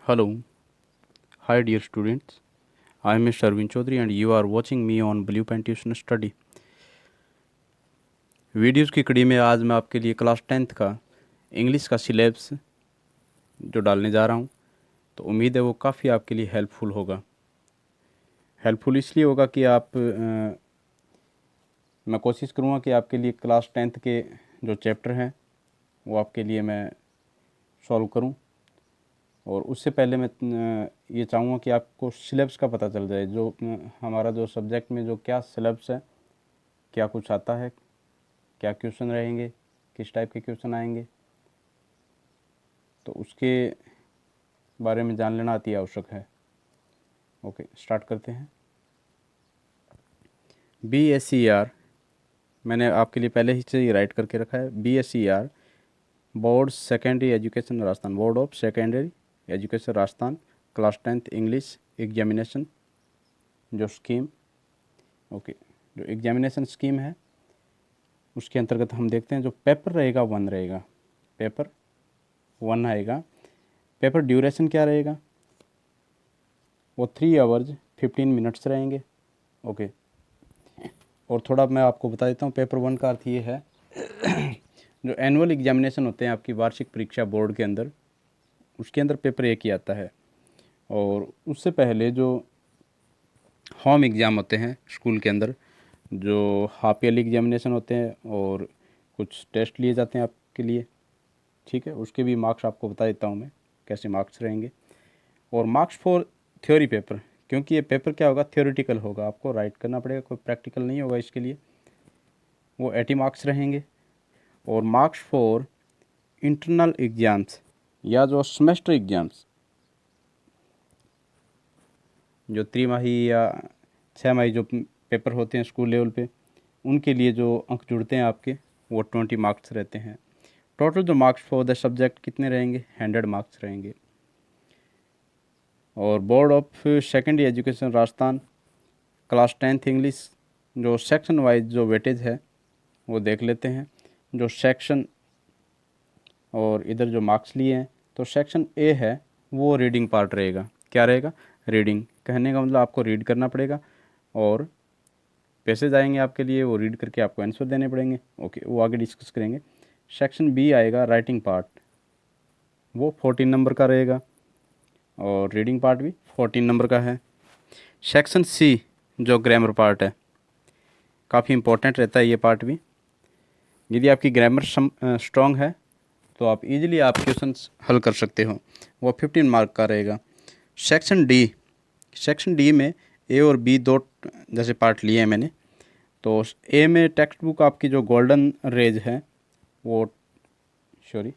Hello, hi dear students. I am Mr. Arvind Chaudhary and you are watching me on Blue Pen Tuition Study. Videos की कड़ी में आज मैं आपके लिए क्लास 10th का इंग्लिश का सिलेबस जो डालने जा रहा हूँ, तो उम्मीद है वो काफ़ी आपके लिए हेल्पफुल होगा। हेल्पफुल इसलिए होगा कि मैं कोशिश करूँगा कि आपके लिए क्लास 10th के जो चैप्टर हैं वो आपके लिए मैं सॉल्व करूँ, और उससे पहले मैं ये चाहूँगा कि आपको सिलेबस का पता चल जाए, जो हमारा जो सब्जेक्ट में जो क्या सिलेबस है, क्या कुछ आता है, क्या क्वेश्चन रहेंगे, किस टाइप के क्वेश्चन आएंगे, तो उसके बारे में जान लेना अति आवश्यक है। ओके, स्टार्ट करते हैं। BSER मैंने आपके लिए पहले ही से ही राइट करके रखा है। BSER board secondary education Rajasthan, board of secondary education Rajasthan class 10th English examination जो स्कीम, ओके, जो एग्जामिनेशन स्कीम है उसके अंतर्गत हम देखते हैं जो पेपर रहेगा 1 रहेगा, पेपर 1 आएगा। पेपर ड्यूरेशन क्या रहेगा, वो 3 आवर्स 15 मिनट्स रहेंगे। ओके, और थोड़ा मैं आपको बता देता हूँ पेपर 1 का अर्थ ये है जो एनुअल एग्जामिनेशन होते हैं आपकी वार्षिक परीक्षा बोर्ड के अंदर, उसके अंदर पेपर 1 ही आता है। और उससे पहले जो होम एग्ज़ाम होते हैं स्कूल के अंदर, जो हाफ ईयरली एग्जामिनेशन होते हैं और कुछ टेस्ट लिए जाते हैं आपके लिए, ठीक है, उसके भी मार्क्स आपको बता देता हूँ मैं कैसे मार्क्स रहेंगे। और मार्क्स फॉर थ्योरी पेपर, क्योंकि ये पेपर क्या होगा, थ्योरेटिकल होगा, आपको राइट करना पड़ेगा, कोई प्रैक्टिकल नहीं होगा इसके लिए, वो 80 मार्क्स रहेंगे। और मार्क्स फॉर इंटरनल एग्ज़ाम्स या जो सेमेस्टर एग्ज़ाम्स, जो त्रिमाही या 6 माही जो पेपर होते हैं स्कूल लेवल पे, उनके लिए जो अंक जुड़ते हैं आपके, वो 20 मार्क्स रहते हैं। टोटल जो मार्क्स फॉर द सब्जेक्ट कितने रहेंगे, 100 मार्क्स रहेंगे। और board of secondary education Rajasthan class 10th English जो सेक्शन वाइज जो वेटेज है वो देख लेते हैं। जो सेक्शन और इधर जो मार्क्स लिए हैं, तो सेक्शन ए है वो रीडिंग पार्ट रहेगा। क्या रहेगा, रीडिंग, कहने का मतलब आपको रीड करना पड़ेगा और पैसेज आएंगे आपके लिए, वो रीड करके आपको आंसर देने पड़ेंगे। ओके, वो आगे डिस्कस करेंगे। सेक्शन बी आएगा राइटिंग पार्ट, वो 14 नंबर का रहेगा और रीडिंग पार्ट भी 14 नंबर का है। सेक्शन सी जो ग्रामर पार्ट है, काफ़ी इंपॉर्टेंट रहता है ये पार्ट भी। यदि आपकी ग्रामर स्ट्रॉन्ग है तो आप इजीली आप क्वेश्चंस हल कर सकते हो, वो 15 मार्क का रहेगा। सेक्शन डी, सेक्शन डी में ए और बी दो जैसे पार्ट लिए हैं मैंने। तो ए में टेक्स्ट बुक आपकी जो गोल्डन रेज है वो, सॉरी,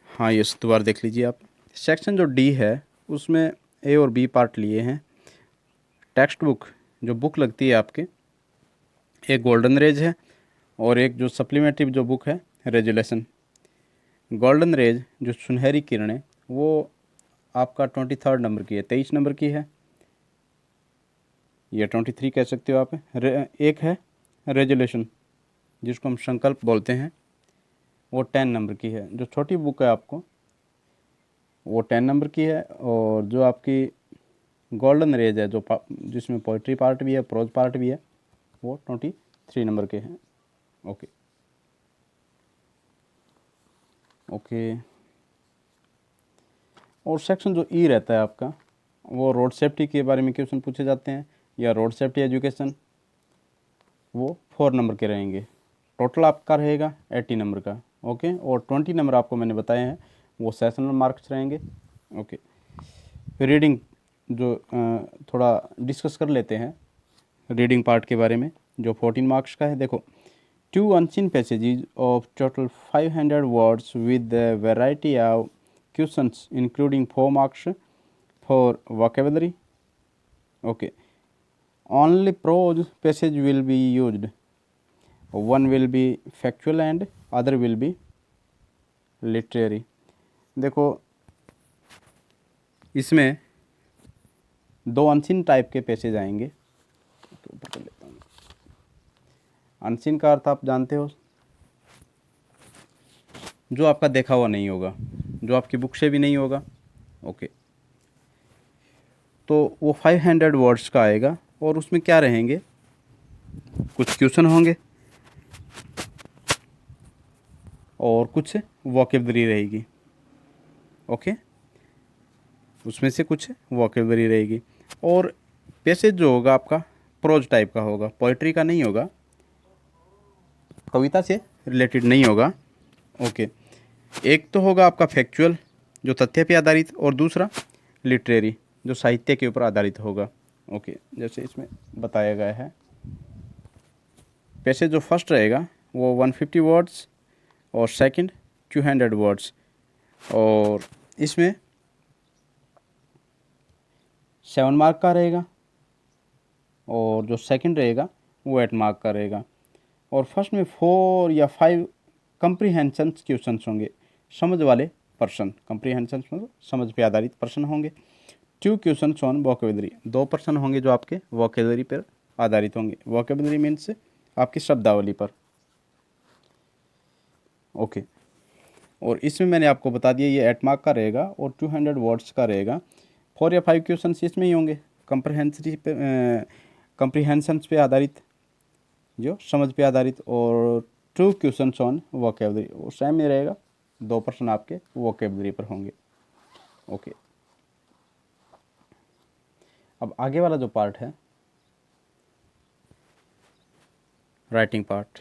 हाँ, ये दोबारा देख लीजिए आप। सेक्शन जो डी है उसमें ए और बी पार्ट लिए हैं। टेक्स्ट बुक जो बुक लगती है आपके, एक गोल्डन रेज है और एक जो सप्लीमेंट्री जो बुक है रेजुलेशन। गोल्डन रेज जो सुनहरी किरणें, वो आपका 23rd नंबर की है, 23 नंबर की है, ये 23 कह सकते हो आप। एक है रेजुलेशन जिसको हम संकल्प बोलते हैं, वो 10 नंबर की है। जो छोटी बुक है आपको वो 10 नंबर की है। और जो आपकी गोल्डन रेज है जो जिसमें पोइट्री पार्ट भी है, प्रोज पार्ट भी है, वो 23 नंबर के हैं। Okay okay. और सेक्शन जो ई रहता है आपका, वो रोड सेफ्टी के बारे में क्वेश्चन पूछे जाते हैं, या रोड सेफ्टी एजुकेशन, वो 4 नंबर के रहेंगे। टोटल आपका रहेगा 80 नंबर का। ओके, और 20 नंबर आपको मैंने बताए हैं वो सेशनल मार्क्स रहेंगे। ओके, रीडिंग जो थोड़ा डिस्कस कर लेते हैं रीडिंग पार्ट के बारे में, जो 14 मार्क्स का है। देखो, 2 unseen passages of total 500 words with variety of questions including 4 marks for vocabulary. Okay, only prose passage will be used. One will be factual and other will be literary. देखो, इसमें 2 unseen type के passage आएंगे। तो ऊपर कर लेता हूँ। Unseen का अर्थ आप जानते हो, जो आपका देखा हुआ नहीं होगा, जो आपकी बुक से भी नहीं होगा। ओके, तो वो 500 वर्ड्स का आएगा और उसमें क्या रहेंगे, कुछ क्वेश्चन होंगे और कुछ वोकेबलरी रहेगी। ओके, उसमें से कुछ वोकेबलरी रहेगी। और पैसेज जो होगा आपका प्रोज टाइप का होगा, पोइट्री का नहीं होगा, कविता से रिलेटेड नहीं होगा। ओके, एक तो होगा आपका फैक्चुअल जो तथ्य पे आधारित, और दूसरा लिटरेरी जो साहित्य के ऊपर आधारित होगा। ओके, जैसे इसमें बताया गया है, पैसेज जो फर्स्ट रहेगा वो 150 वर्ड्स और सेकंड 200 वर्ड्स, और इसमें 7 मार्क का रहेगा, और जो सेकंड रहेगा वो 8 मार्क का रहेगा। और फर्स्ट में 4 या 5 कंप्रीहेंशन क्वेश्चन होंगे, समझ वाले पर्सन, कंप्रीहेंशन मतलब समझ पे आधारित प्रश्न होंगे। 2 क्वेश्चन ऑन वोकेबलरी, 2 प्रश्न होंगे जो आपके वोकेबलरी पर आधारित होंगे। वोकेबलरी मीन्स आपकी शब्दावली पर। ओके, और इसमें मैंने आपको बता दिया ये 8 मार्क का रहेगा और 200 वर्ड्स का रहेगा। 4 या 5 क्वेश्चन इसमें ही होंगे कंप्रीहेंशन पे आधारित, जो समझ पे आधारित, और 2 क्वेश्चन ऑन वोकेबलरी, वो सेम ही रहेगा, 2 प्रश्न आपके वोकेबलरी पर होंगे। ओके, अब आगे वाला जो पार्ट है राइटिंग पार्ट।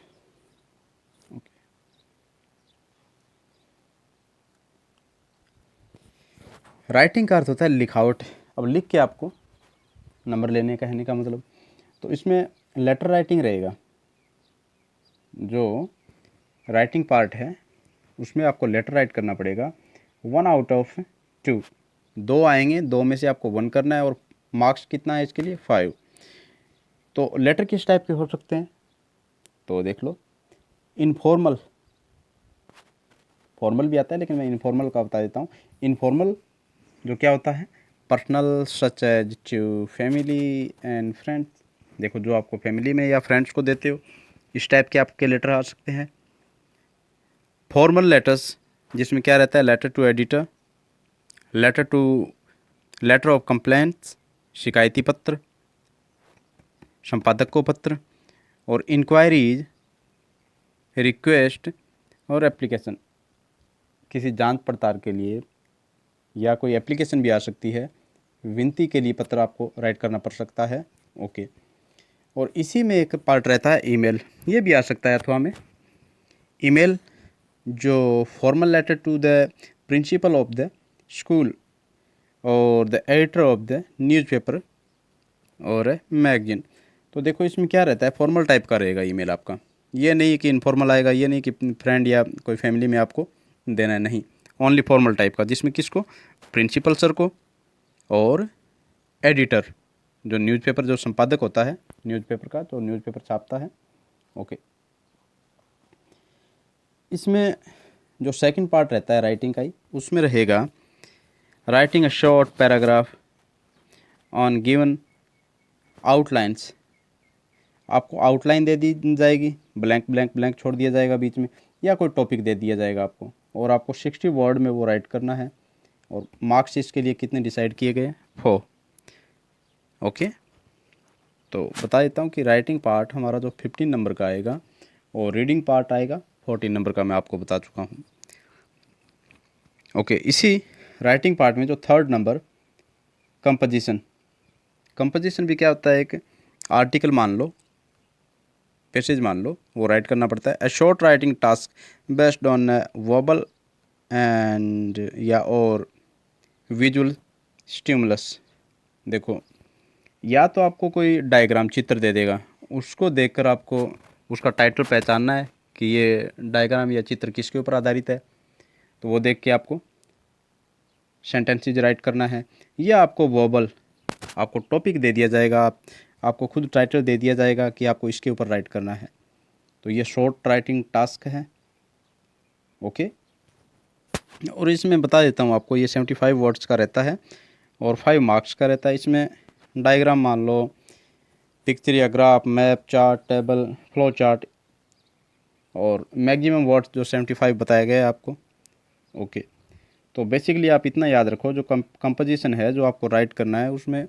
राइटिंग का अर्थ होता है लिखावट। अब लिख के आपको नंबर लेने कहने का मतलब, तो इसमें लेटर राइटिंग रहेगा। जो राइटिंग पार्ट है उसमें आपको लेटर राइट करना पड़ेगा। 1 आउट ऑफ 2, 2 आएंगे, 2 में से आपको 1 करना है, और मार्क्स कितना है इसके लिए 5। तो लेटर किस टाइप के हो सकते हैं, तो देख लो, इनफॉर्मल, फॉर्मल भी आता है लेकिन मैं इनफॉर्मल का बता देता हूँ। इनफॉर्मल जो क्या होता है, personal such as to family and friends, देखो जो आपको फैमिली में या फ्रेंड्स को देते हो, इस टाइप के आपके लेटर आ सकते हैं। फॉर्मल लेटर्स जिसमें क्या रहता है, letter to editor, letter of complaints, शिकायती पत्र, संपादक को पत्र, और इंक्वायरीज, रिक्वेस्ट और एप्लीकेशन, किसी जांच पड़ताल के लिए या कोई एप्लीकेशन भी आ सकती है, विनती के लिए पत्र आपको राइट करना पड़ सकता है। ओके, और इसी में एक पार्ट रहता है ईमेल, ये भी आ सकता है अथवा में। ईमेल जो formal letter to the principal of the school और the editor of the newspaper और मैगजीन। तो देखो इसमें क्या रहता है, फॉर्मल टाइप का रहेगा ईमेल आपका, ये नहीं कि इनफॉर्मल आएगा, ये नहीं कि फ्रेंड या कोई फैमिली में आपको देना है, नहीं, ओनली फॉर्मल टाइप का, जिसमें किसको, प्रिंसिपल सर को और एडिटर जो न्यूज़पेपर जो संपादक होता है न्यूज़पेपर का, जो न्यूज़पेपर छापता है। ओके, इसमें जो सेकंड पार्ट रहता है राइटिंग का ही, उसमें रहेगा writing a short paragraph on given outlines. आपको आउटलाइन दे दी जाएगी, ब्लैंक ब्लैंक ब्लैंक छोड़ दिया जाएगा बीच में, या कोई टॉपिक दे दिया जाएगा आपको, और आपको 60 वर्ड में वो राइट करना है। और मार्क्स इसके लिए कितने डिसाइड किए गए, 4। ओके, तो बता देता हूँ कि राइटिंग पार्ट हमारा जो 15 नंबर का आएगा, और रीडिंग पार्ट आएगा 14 नंबर का, मैं आपको बता चुका हूँ। ओके, इसी राइटिंग पार्ट में जो थर्ड नंबर कंपोजिशन, कंपोजिशन भी क्या होता है, एक आर्टिकल मान लो, पैसेज मान लो, वो राइट करना पड़ता है। A short writing task based on verbal and या और विजुअल स्टिमुलस। देखो, या तो आपको कोई डायग्राम चित्र दे देगा, उसको देखकर आपको उसका टाइटल पहचानना है कि ये डायग्राम या चित्र किसके ऊपर आधारित है, तो वो देख के आपको सेंटेंसेज राइट करना है। या आपको वर्बल, आपको टॉपिक दे दिया जाएगा, आपको खुद टाइटल दे दिया जाएगा कि आपको इसके ऊपर राइट करना है, तो ये शॉर्ट राइटिंग टास्क है। ओके, और इसमें बता देता हूँ आपको, ये 75 वर्ड्स का रहता है और 5 मार्क्स का रहता है। इसमें डायग्राम मान लो, पिक्चर या graph, map, chart, table, flow chart, और मैक्सिमम वर्ड्स जो 75 बताया गया है आपको। ओके, तो बेसिकली आप इतना याद रखो, जो कंपोजिशन है जो आपको राइट करना है उसमें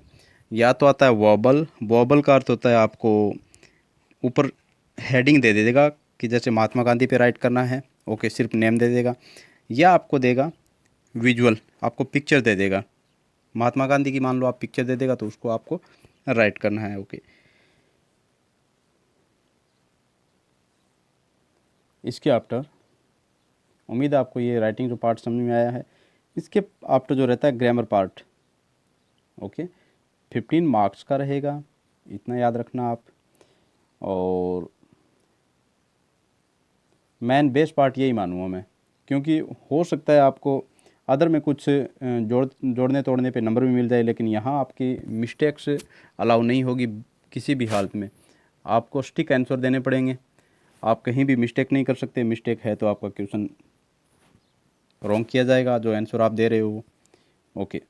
या तो आता है वॉबल। वॉबल का अर्थ होता है आपको ऊपर हेडिंग दे देगा कि जैसे महात्मा गांधी पे राइट करना है, ओके, सिर्फ नेम दे देगा, या आपको देगा विजुअल, आपको पिक्चर दे देगा। महात्मा गांधी की मान लो आप पिक्चर दे देगा तो उसको आपको राइट करना है। ओके, इसके आफ्टर उम्मीद है आपको ये राइटिंग जो पार्ट समझ में आया है। इसके आफ्टर जो रहता है ग्रामर पार्ट, ओके, 15 मार्क्स का रहेगा, इतना याद रखना आप। और मेन बेस्ट पार्ट यही मानूँगा मैं, क्योंकि हो सकता है आपको अदर में कुछ जोड़ने तोड़ने पे नंबर भी मिल जाए, लेकिन यहाँ आपकी मिस्टेक्स अलाउ नहीं होगी किसी भी हालत में। आपको स्टिक आंसर देने पड़ेंगे, आप कहीं भी मिस्टेक नहीं कर सकते। मिस्टेक है तो आपका क्वेश्चन रॉन्ग किया जाएगा, जो आंसर आप दे रहे हो। ओके,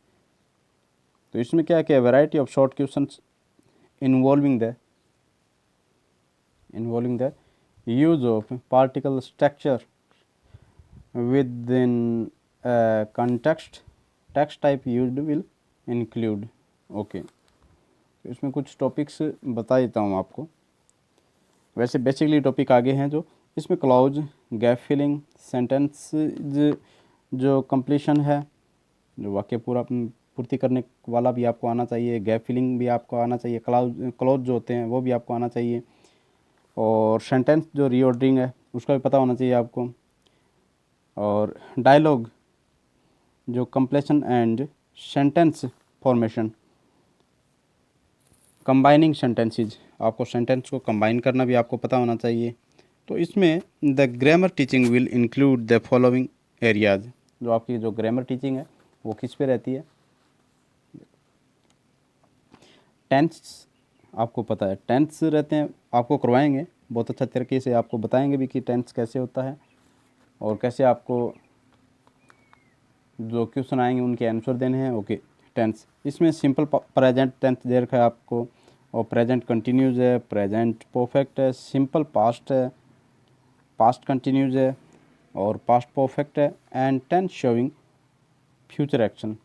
तो इसमें क्या क्या variety of short questions involving the use of particle structure within a context, text type used will include। Okay, तो इसमें कुछ टॉपिक्स बता देता हूँ आपको। वैसे बेसिकली टॉपिक आगे हैं जो इसमें क्लॉज, गैप फिलिंग, सेंटेंस जो कंप्लीशन है, जो वाक्य पूरा पूर्ति करने वाला भी आपको आना चाहिए, गैप फिलिंग भी आपको आना चाहिए, क्लॉज जो होते हैं वो भी आपको आना चाहिए, और सेंटेंस जो रीऑर्डरिंग है उसका भी पता होना चाहिए आपको, और डायलॉग जो completion and sentence formation, combining sentences, आपको सेंटेंस को कंबाइन करना भी आपको पता होना चाहिए। तो इसमें the grammar teaching will include the following areas. जो आपकी जो ग्रामर टीचिंग है वो किस पे रहती है? टेंस, आपको पता है टेंस रहते हैं, आपको करवाएंगे बहुत अच्छा तरीके से, आपको बताएंगे भी कि टेंस कैसे होता है और कैसे आपको जो क्वेश्चन आएंगे उनके आंसर देने हैं। ओके, टेंस इसमें सिंपल प्रेजेंट टेंस दे रखा है आपको, और प्रेजेंट कंटिन्यूज है, प्रेजेंट परफेक्ट है, सिंपल पास्ट है, पास्ट कंटिन्यूज है, और पास्ट परफेक्ट है, and tense showing future action.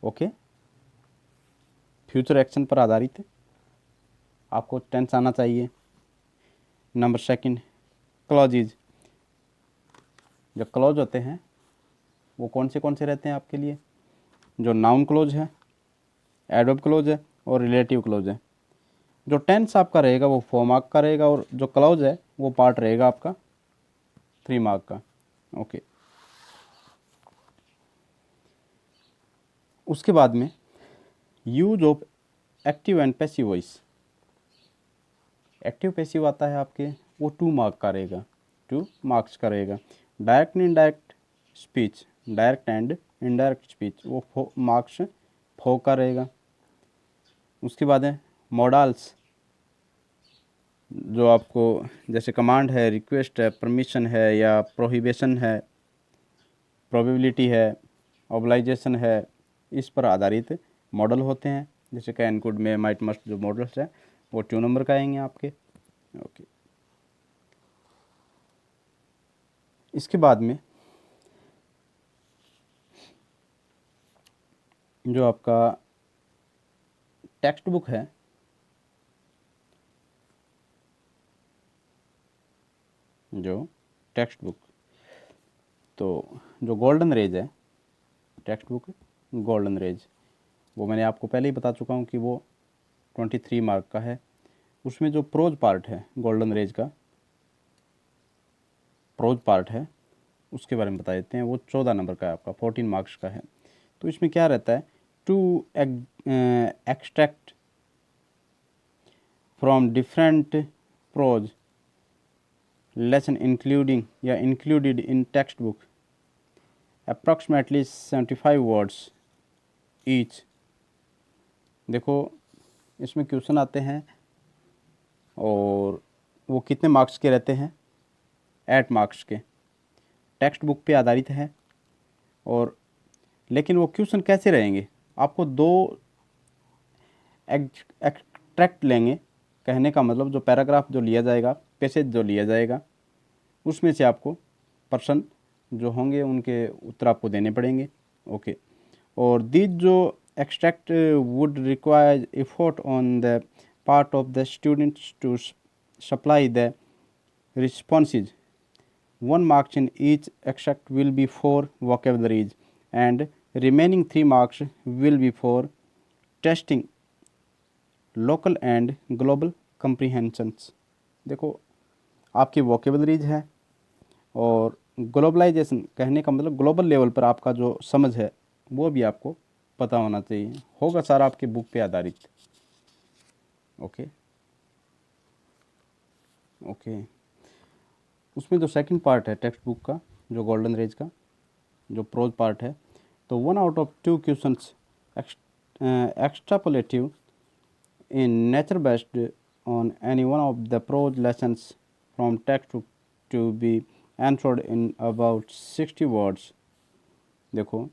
Okay, future action पर आधारित है, आपको टेंस आना चाहिए। Number second, clauses. जो क्लॉज होते हैं वो कौन से रहते हैं आपके लिए? जो नाउन क्लोज है, एडवर्ब क्लोज है, और रिलेटिव क्लोज है। जो टेंस आपका रहेगा वो 4 मार्क का रहेगा, और जो क्लोज है वो पार्ट रहेगा आपका 3 मार्क का। ओके, उसके बाद में use of active and passive voice. Active passive आता है आपके, वो 2 मार्क का रहेगा, 2 मार्क्स का रहेगा। Direct and indirect speech, direct and indirect speech, वो मार्क्स 4 का रहेगा। उसके बाद है मॉडल्स, जो आपको जैसे कमांड है, रिक्वेस्ट है, परमिशन है, या प्रोहिबिशन है, प्रोबेबिलिटी है, ऑब्लाइजेशन है, इस पर आधारित मॉडल होते हैं। जैसे कैन, कुड, में, माइट, मस्ट, जो मॉडल्स हैं वो 2 नंबर का आएंगे आपके। ओके, इसके बाद में जो आपका टेक्स्ट बुक है, जो टेक्स्ट बुक, तो जो गोल्डन रेज है टेक्स्ट बुक, गोल्डन रेज, वो मैंने आपको पहले ही बता चुका हूँ कि वो 23 मार्क का है। उसमें जो प्रोज पार्ट है गोल्डन रेज का, प्रोज पार्ट है उसके बारे में बता देते हैं। वो 14 नंबर का है आपका, 14 मार्क्स का है। तो इसमें क्या रहता है? To extract from different prose lesson including या included in text book approximately 75 words each. देखो इसमें क्वेश्चन आते हैं और वो कितने मार्क्स के रहते हैं? 8 मार्क्स के, टेक्स्ट बुक पे आधारित है। और लेकिन वो क्वेश्चन कैसे रहेंगे? आपको 2 एक्सट्रैक्ट लेंगे, कहने का मतलब जो पैराग्राफ जो लिया जाएगा पैसेज जो लिया जाएगा उसमें से आपको पर्सन जो होंगे उनके उत्तर आपको देने पड़ेंगे। ओके, और दीज जो extract would require effort on the part of the students to supply the responses. 1 marks in each extract will be for vocabularies and remaining 3 marks will be for testing local and global comprehensions. देखो आपकी vocabularies है और globalisation कहने का मतलब global level पर आपका जो समझ है वो भी आपको पता होना चाहिए, होगा सारा आपके बुक पे आधारित। ओके ओके, उसमें जो सेकंड पार्ट है टेक्स्ट बुक का, जो गोल्डन रेज का जो प्रोज पार्ट है, तो 1 out of 2 questions extrapolative in nature based on any one of the prose lessons from text book to be answered in about 60 words. देखो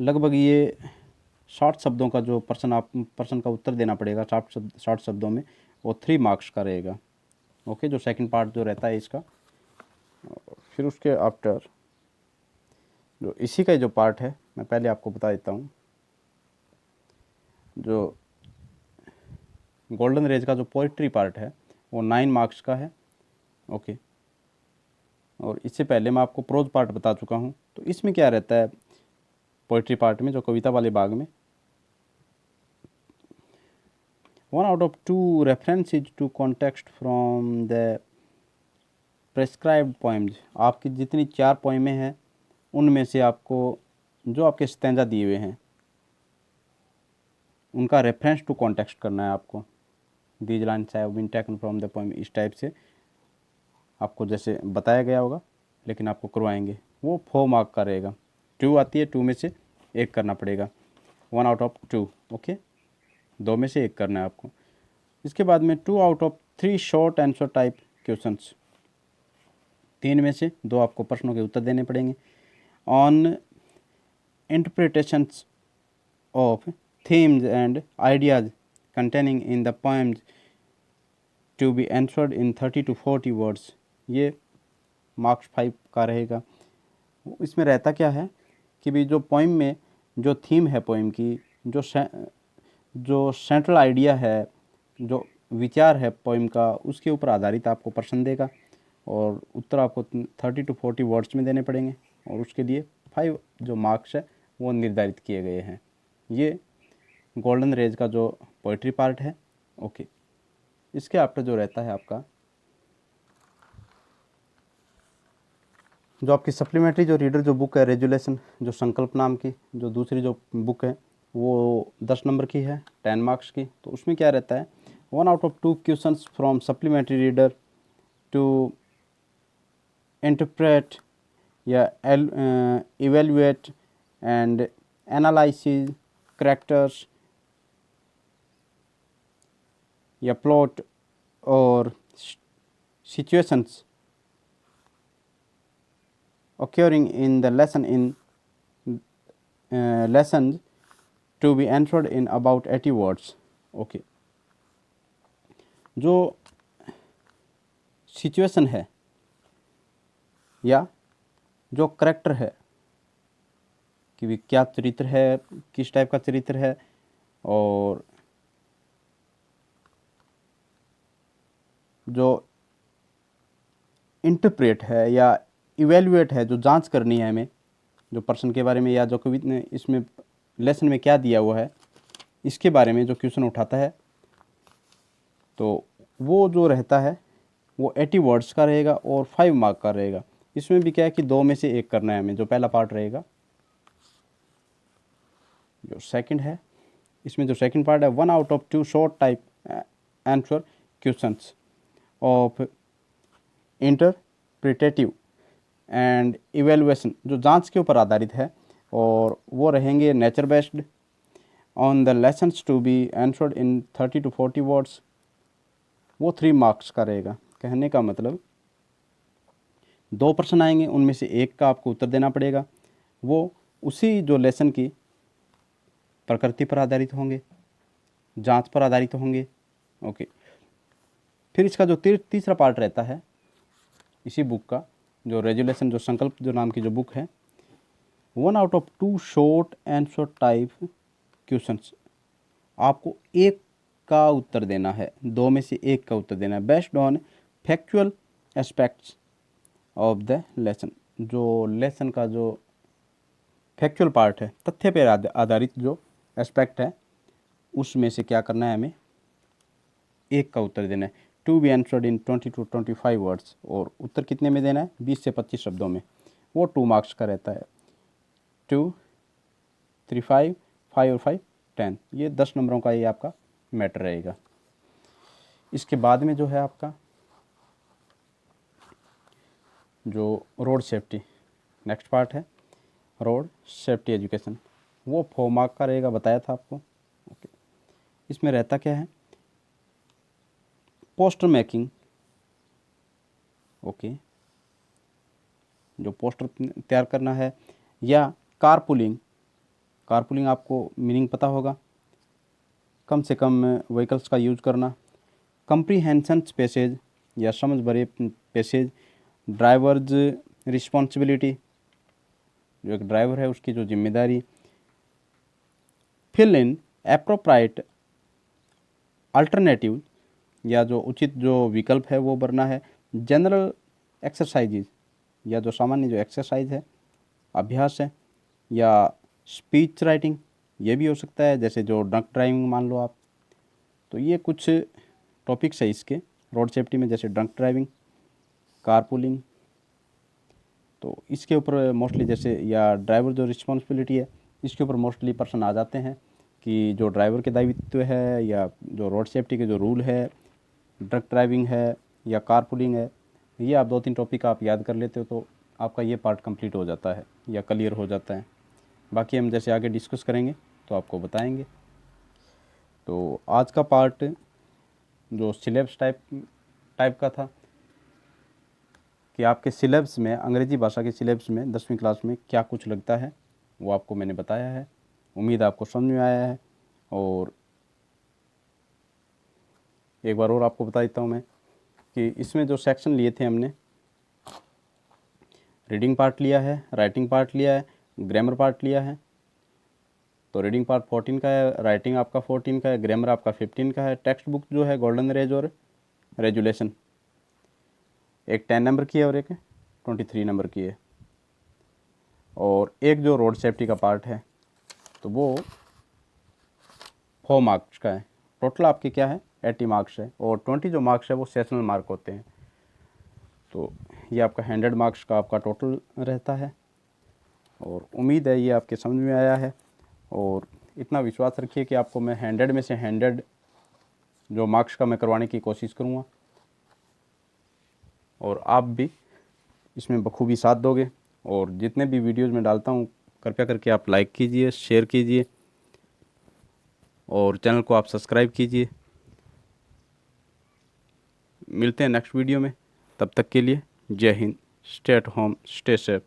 लगभग ये 60 शब्दों का जो पर्सन का उत्तर देना पड़ेगा 60 शब्दों में, वो 3 मार्क्स का रहेगा। ओके, जो सेकंड पार्ट जो रहता है इसका। फिर उसके आफ्टर जो इसी का जो पार्ट है मैं पहले आपको बता देता हूँ। जो गोल्डन रेज का जो पोइट्री पार्ट है वो 9 मार्क्स का है। ओके, और इससे पहले मैं आपको प्रोज पार्ट बता चुका हूँ। तो इसमें क्या रहता है पोइट्री पार्ट में, जो कविता वाले भाग में, 1 out of 2 references to context from the prescribed poems। आपकी जितनी 4 पोएमें हैं उनमें से आपको जो आपके स्टैंजा दिए हुए हैं उनका रेफरेंस टू कॉन्टेक्स्ट करना है आपको। These lines have been taken from the poem, इस टाइप से आपको जैसे बताया गया होगा लेकिन आपको करवाएंगे। वो 4 मार्क का रहेगा। 2 आती है, 2 में से 1 करना पड़ेगा। 1 out of 2। ओके, 2 में से 1 करना है आपको। इसके बाद में 2 out of 3 short answer type questions, 3 में से 2 आपको प्रश्नों के उत्तर देने पड़ेंगे। On interpretations of themes and ideas containing in the poems to be answered in 30 to 40 words, ये मार्क्स 5 का रहेगा। इसमें रहता क्या है कि भी जो पोएम में जो थीम है पोएम की, जो सेंट्रल आइडिया है, जो विचार है पोएम का, उसके ऊपर आधारित आपको प्रश्न देगा और उत्तर आपको 30 to 40 वर्ड्स में देने पड़ेंगे और उसके लिए 5 जो मार्क्स है वो निर्धारित किए गए हैं। ये गोल्डन रेज का जो पोइट्री पार्ट है। ओके, इसके आफ्टर जो रहता है आपका जो आपकी सप्लीमेंट्री जो रीडर जो बुक है रेजुलेशन, जो संकल्प नाम की जो दूसरी जो बुक है वो 10 नंबर की है, 10 मार्क्स की। तो उसमें क्या रहता है 1 out of 2 questions from supplementary reader to interpret या इवेल्युएट एंड एनालाइसिस कैरेक्टर्स या प्लॉट और situations occurring in the lessons to be answered in about 80 words। Okay, जो सिचुएशन है या जो करेक्टर है कि भी क्या चरित्र है, किस टाइप का चरित्र है, और जो इंटरप्रेट है या इवेल्युएट है, जो जांच करनी है हमें जो पर्सन के बारे में या जो कवि ने इसमें लेसन में क्या दिया हुआ है इसके बारे में जो क्वेश्चन उठाता है, तो वो जो रहता है वो 80 वर्ड्स का रहेगा और 5 मार्क का रहेगा। इसमें भी क्या है कि 2 में से 1 करना है हमें। जो पहला पार्ट रहेगा, जो सेकंड है, इसमें जो सेकंड पार्ट है 1 out of 2 short type answer questions of interpretative and evaluation, जो जांच के ऊपर आधारित है, और वो रहेंगे nature based on the lessons to be answered in 30 to 40 words, वो 3 मार्क्स का रहेगा। कहने का मतलब 2 प्रश्न आएंगे, उनमें से 1 का आपको उत्तर देना पड़ेगा। वो उसी जो लेसन की प्रकृति पर आधारित होंगे, जांच पर आधारित होंगे। ओके, फिर इसका जो तीसरा पार्ट रहता है इसी बुक का, जो रेजुलेशन, जो संकल्प जो नाम की जो बुक है, 1 out of 2 short answer type questions, आपको एक का उत्तर देना है, 2 में से एक का उत्तर देना है, based on factual aspects of the lesson. जो लेसन का जो फैक्चुअल पार्ट है, तथ्य पर आधारित जो एस्पेक्ट है, उसमें से क्या करना है, हमें एक का उत्तर देना है। To be answered in 20 to 25 words, और उत्तर कितने में देना है, 20 से 25 शब्दों में। वो 2 मार्क्स का रहता है। 2, 3, 5, 5 और 5, 10, ये 10 नंबरों का ये आपका मैटर रहेगा। इसके बाद में जो है आपका जो रोड सेफ्टी नेक्स्ट पार्ट है, रोड सेफ्टी एजुकेशन, वो 4 मार्क का रहेगा, बताया था आपको। ओके, इसमें रहता क्या है, पोस्टर मेकिंग। ओके, जो पोस्टर तैयार करना है, या कारपूलिंग। कारपूलिंग आपको मीनिंग पता होगा, कम से कम व्हीकल्स का यूज करना। कंप्रीहेंशन पैसेज या समझ भरे पैसेज। ड्राइवर्स रिस्पॉन्सिबिलिटी, जो एक ड्राइवर है उसकी जो जिम्मेदारी। फिल इन एप्रोप्राइट अल्टरनेटिव, या जो उचित जो विकल्प है वो भरना है। जनरल एक्सरसाइजेज, या जो सामान्य जो एक्सरसाइज है, अभ्यास है, या स्पीच राइटिंग, ये भी हो सकता है, जैसे जो ड्रंक ड्राइविंग मान लो आप। तो ये कुछ टॉपिक्स है इसके रोड सेफ्टी में, जैसे ड्रंक ड्राइविंग, कारपूलिंग। तो इसके ऊपर मोस्टली जैसे, या ड्राइवर जो रिस्पॉन्सिबिलिटी है, इसके ऊपर मोस्टली पर्सन आ जाते हैं कि जो ड्राइवर के दायित्व है, या जो रोड सेफ्टी के जो रूल है, ड्रंक ड्राइविंग है या कारपूलिंग है, ये आप 2-3 टॉपिक आप याद कर लेते हो तो आपका ये पार्ट कंप्लीट हो जाता है या क्लियर हो जाता है। बाकी हम जैसे आगे डिस्कस करेंगे तो आपको बताएंगे। तो आज का पार्ट जो सिलेबस टाइप का था, कि आपके सिलेबस में, अंग्रेजी भाषा के सिलेबस में 10वीं क्लास में क्या कुछ लगता है, वो आपको मैंने बताया है। उम्मीद आपको समझ में आया है। और एक बार और आपको बता देता हूँ मैं कि इसमें जो सेक्शन लिए थे हमने, रीडिंग पार्ट लिया है, राइटिंग पार्ट लिया है, ग्रामर पार्ट लिया है। तो रीडिंग पार्ट 14 का है, राइटिंग आपका 14 का है, ग्रामर आपका 15 का है। टेक्स्ट बुक जो है गोल्डन रेज और रेजुलेशन, एक 10 नंबर की है और एक 23 नंबर की है। और एक जो रोड सेफ्टी का पार्ट है तो वो 4 मार्क्स का है। टोटल आपके क्या है, 80 मार्क्स है, और 20 जो मार्क्स है वो सेशनल मार्क होते हैं। तो ये आपका 100 मार्क्स का आपका टोटल रहता है। और उम्मीद है ये आपके समझ में आया है, और इतना विश्वास रखिए कि आपको मैं 100 में से 100 जो मार्क्स का मैं करवाने की कोशिश करूँगा, और आप भी इसमें बखूबी साथ दोगे। और जितने भी वीडियोज़ में डालता हूँ, कृपया करके आप लाइक कीजिए, शेयर कीजिए, और चैनल को आप सब्सक्राइब कीजिए। मिलते हैं नेक्स्ट वीडियो में, तब तक के लिए जय Hind, stay at home, stay safe.